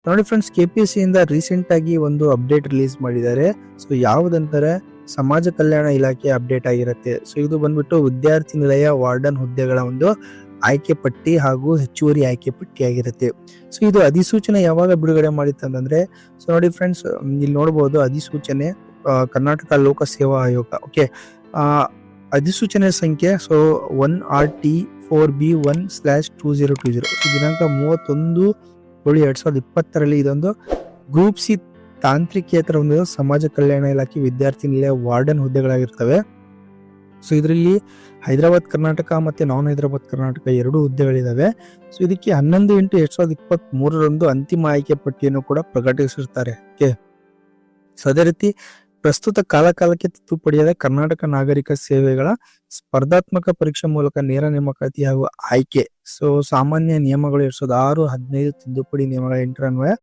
ನೋಡಿ friends, KPSC ಇಂದ recent ಆಗಿ ಒಂದು ಅಪ್ಡೇಟ್ ರಿಲೀಸ್ ಮಾಡಿದ್ದಾರೆ. ಸೊ ಯಾವುದಂತಾರೆ ಸಮಾಜ ಕಲ್ಯಾಣ ಇಲಾಖೆ ಅಪ್ಡೇಟ್ ಆಗಿರುತ್ತೆ. ಸೊ ಇದು ಬಂದ್ಬಿಟ್ಟು ವಿದ್ಯಾರ್ಥಿ ನಿಲಯ ವಾರ್ಡನ್ ಹುದ್ದೆಗಳ ಒಂದು ಆಯ್ಕೆ ಪಟ್ಟಿ ಹಾಗೂ ಹೆಚ್ಚುವರಿ ಆಯ್ಕೆ ಪಟ್ಟಿ ಆಗಿರುತ್ತೆ. ಸೊ ಇದು ಅಧಿಸೂಚನೆ ಯಾವಾಗ ಬಿಡುಗಡೆ ಮಾಡಿತ್ತಂದ್ರೆ, ಸೊ ನೋಡಿ ಫ್ರೆಂಡ್ಸ್, ಇಲ್ಲಿ ನೋಡಬಹುದು ಅಧಿಸೂಚನೆ ಕರ್ನಾಟಕ ಲೋಕ ಸೇವಾ ಆಯೋಗ. ಓಕೆ, ಅಧಿಸೂಚನೆ ಸಂಖ್ಯೆ ಸೊ 1RT4B1/2020 ದಿನಾಂಕ 31/7/2020 ಇದೊಂದು ಗ್ರೂಪ್ ಸಿ ತಾಂತ್ರಿಕೇತರ ಒಂದು ಸಮಾಜ ಕಲ್ಯಾಣ ಇಲಾಖೆ ವಿದ್ಯಾರ್ಥಿ ನಿಲಯ ವಾರ್ಡನ್ ಹುದ್ದೆಗಳಾಗಿರ್ತವೆ. ಸೊ ಇದರಲ್ಲಿ ಹೈದರಾಬಾದ್ ಕರ್ನಾಟಕ ಮತ್ತೆ ನಾನ್ ಹೈದರಾಬಾದ್ ಕರ್ನಾಟಕ 2 ಹುದ್ದೆಗಳಿದಾವೆ. ಸೊ ಇದಕ್ಕೆ 11/8/2023 ಅಂತಿಮ ಆಯ್ಕೆ ಪಟ್ಟಿಯನ್ನು ಕೂಡ ಪ್ರಕಟಿಸಿರ್ತಾರೆ. ಓಕೆ, ಸೊ ಅದೇ ರೀತಿ ಪ್ರಸ್ತುತ ಕಾಲಕಾಲಕ್ಕೆ ತಿದ್ದುಪಡಿಯಾದ ಕರ್ನಾಟಕ ನಾಗರಿಕ ಸೇವೆಗಳ ಸ್ಪರ್ಧಾತ್ಮಕ ಪರೀಕ್ಷೆ ಮೂಲಕ ನೇರ ನೇಮಕಾತಿ ಹಾಗೂ ಆಯ್ಕೆ. ಸೊ ಸಾಮಾನ್ಯ ನಿಯಮಗಳು 2006-15 ತಿದ್ದುಪಡಿ ನಿಯಮಗಳ 8 ಅನ್ವಯ